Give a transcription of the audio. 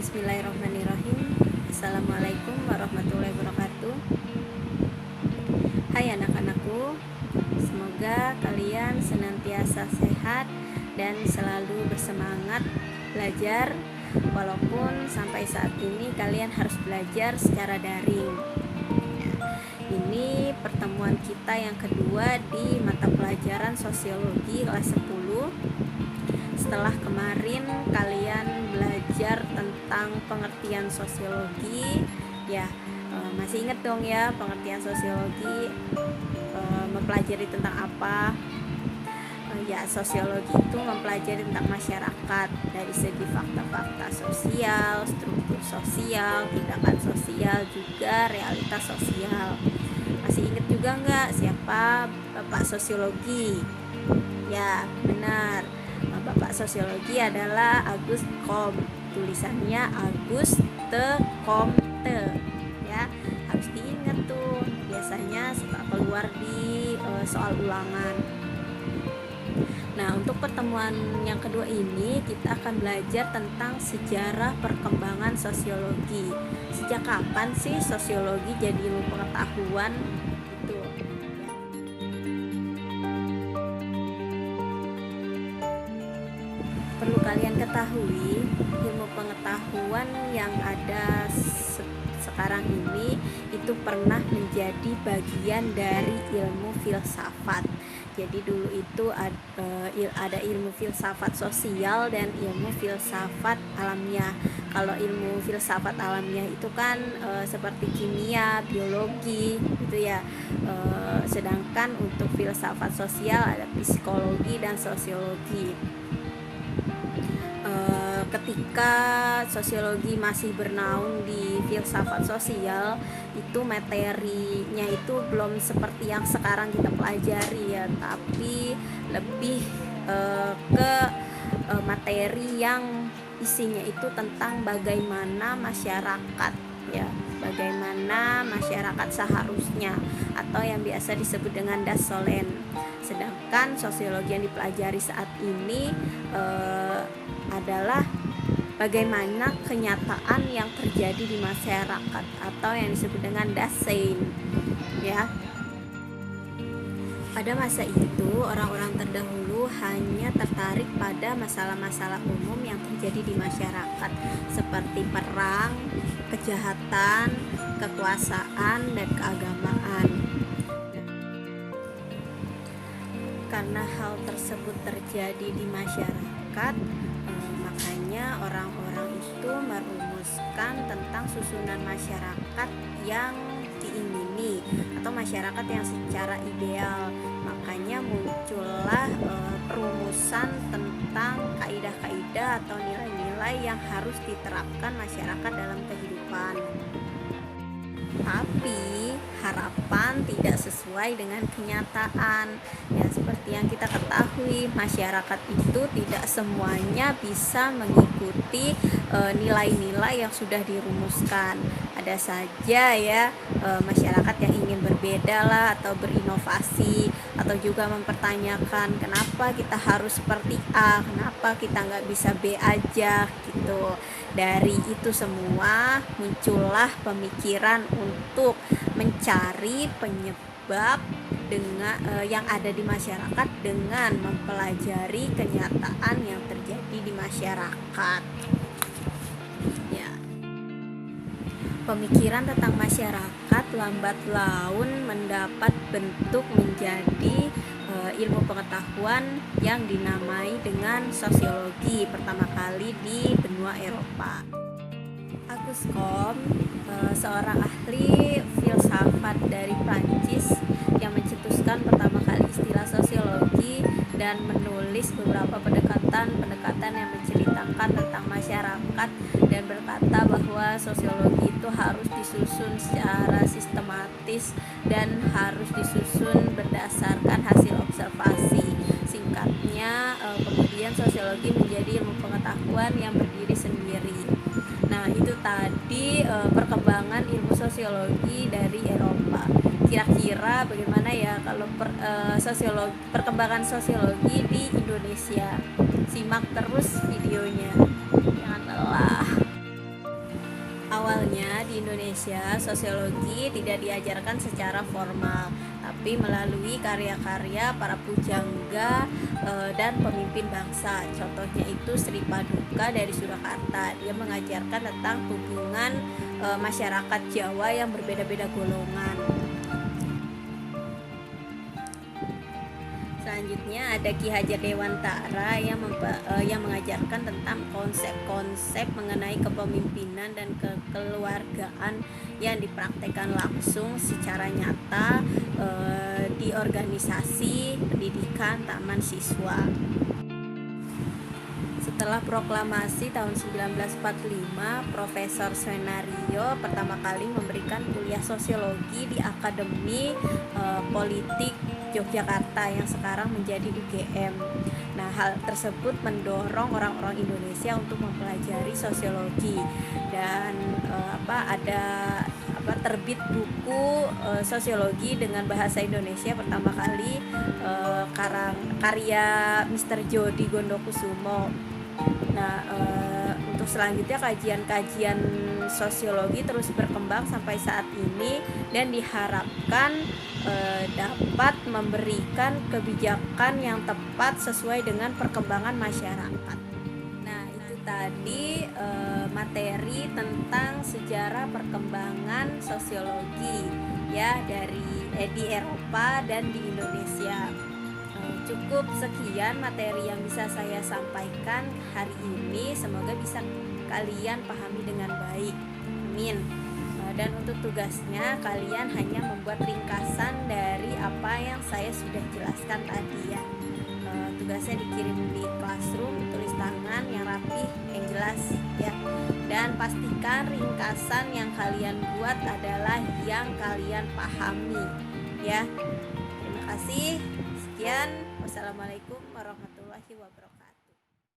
Bismillahirrahmanirrahim. Assalamualaikum warahmatullahi wabarakatuh. Hai anak-anakku, semoga kalian senantiasa sehat dan selalu bersemangat belajar, walaupun sampai saat ini kalian harus belajar secara daring. Ini pertemuan kita yang kedua di mata pelajaran sosiologi kelas 10. Setelah kemarin kalian belajar tentang pengertian sosiologi, ya masih ingat dong ya pengertian sosiologi, mempelajari tentang apa? Ya, sosiologi itu mempelajari tentang masyarakat dari segi fakta-fakta sosial, struktur sosial, tindakan sosial, juga realitas sosial. Masih ingat juga nggak siapa Bapak Sosiologi? Ya, benar. Bapak Sosiologi adalah Auguste Comte. Tulisannya Auguste Comte. Ya, harus diingat tuh. Biasanya suka keluar di soal ulangan. Nah, untuk pertemuan yang kedua ini kita akan belajar tentang sejarah perkembangan sosiologi. Sejak kapan sih sosiologi jadi ilmu pengetahuan? Itu. Perlu kalian ketahui, ilmu pengetahuan yang ada sekarang ini itu pernah menjadi bagian dari ilmu filsafat. Jadi dulu itu ada ilmu filsafat sosial dan ilmu filsafat alamiah. Kalau ilmu filsafat alamiah itu kan seperti kimia, biologi gitu ya. Sedangkan untuk filsafat sosial ada psikologi dan sosiologi. Ketika sosiologi masih bernaung di filsafat sosial, itu materinya itu belum seperti yang sekarang kita pelajari ya, tapi lebih ke materi yang isinya itu tentang bagaimana masyarakat ya, bagaimana masyarakat seharusnya, atau yang biasa disebut dengan das solens. Sedangkan sosiologi yang dipelajari saat ini adalah bagaimana kenyataan yang terjadi di masyarakat, atau yang disebut dengan das sein ya. Pada masa itu orang-orang terdahulu hanya tertarik pada masalah-masalah umum yang terjadi di masyarakat, seperti perang, kejahatan, kekuasaan, dan keagamaan. Karena hal tersebut terjadi di masyarakat, makanya orang-orang itu merumuskan tentang susunan masyarakat yang diingini, atau masyarakat yang secara ideal. Makanya muncullah perumusan tentang kaidah-kaidah atau nilai-nilai yang harus diterapkan masyarakat dalam kehidupan. Tapi harapan tidak sesuai dengan kenyataan. Ya, seperti yang kita ketahui, masyarakat itu tidak semuanya bisa mengikuti nilai-nilai yang sudah dirumuskan. Ada saja ya masyarakat yang ingin berbeda lah, atau berinovasi, atau juga mempertanyakan kenapa kita harus seperti A, kenapa kita nggak bisa B aja gitu. Dari itu semua muncullah pemikiran untuk mencari penyebab dengan yang ada di masyarakat dengan mempelajari kenyataan yang terjadi di masyarakat. Ya. Pemikiran tentang masyarakat lambat laun mendapat bentuk menjadi ilmu pengetahuan yang dinamai dengan sosiologi pertama kali di benua Eropa. Auguste Comte, seorang ahli filsafat dari Prancis yang mencetuskan pertama kali istilah sosiologi dan menulis beberapa pendekatan yang menceritakan tentang masyarakat, dan berkata bahwa sosiologi itu harus disusun secara sistematis dan harus disusun berdasarkan hasil observasi. Singkatnya, kemudian sosiologi menjadi ilmu pengetahuan yang berdiri sendiri. Nah, itu tadi perkembangan ilmu sosiologi dari Eropa. Kira-kira bagaimana ya kalau perkembangan sosiologi di Indonesia? Simak terus videonya. Jangan lelah. Di Indonesia, sosiologi tidak diajarkan secara formal, tapi melalui karya-karya para pujangga dan pemimpin bangsa. Contohnya itu Sri Paduka dari Surakarta. Dia mengajarkan tentang hubungan masyarakat Jawa yang berbeda-beda golongan. Selanjutnya ada Ki Hajar Dewantara yang mengajarkan tentang konsep-konsep mengenai kepemimpinan dan kekeluargaan yang dipraktekkan langsung secara nyata di organisasi pendidikan taman siswa. Setelah proklamasi tahun 1945, Profesor Soenario pertama kali memberikan kuliah sosiologi di Akademi Politik Yogyakarta yang sekarang menjadi UGM. Nah, hal tersebut mendorong orang-orang Indonesia untuk mempelajari sosiologi dan terbit buku sosiologi dengan bahasa Indonesia pertama kali karya Mr. Jody Gondokusumo. Nah, untuk selanjutnya kajian-kajian sosiologi terus berkembang sampai saat ini dan diharapkan dapat memberikan kebijakan yang tepat sesuai dengan perkembangan masyarakat. Nah, itu tadi materi tentang sejarah perkembangan sosiologi ya di Eropa dan di Indonesia. Cukup sekian materi yang bisa saya sampaikan hari ini. Semoga bisa kalian pahami dengan baik. Amin. Dan untuk tugasnya kalian hanya membuat ringkasan dari apa yang saya sudah jelaskan tadi ya. Tugasnya dikirim di classroom, tulis tangan yang rapi, yang jelas ya. Dan pastikan ringkasan yang kalian buat adalah yang kalian pahami ya. Terima kasih. Sekian. Wassalamualaikum warahmatullahi wabarakatuh.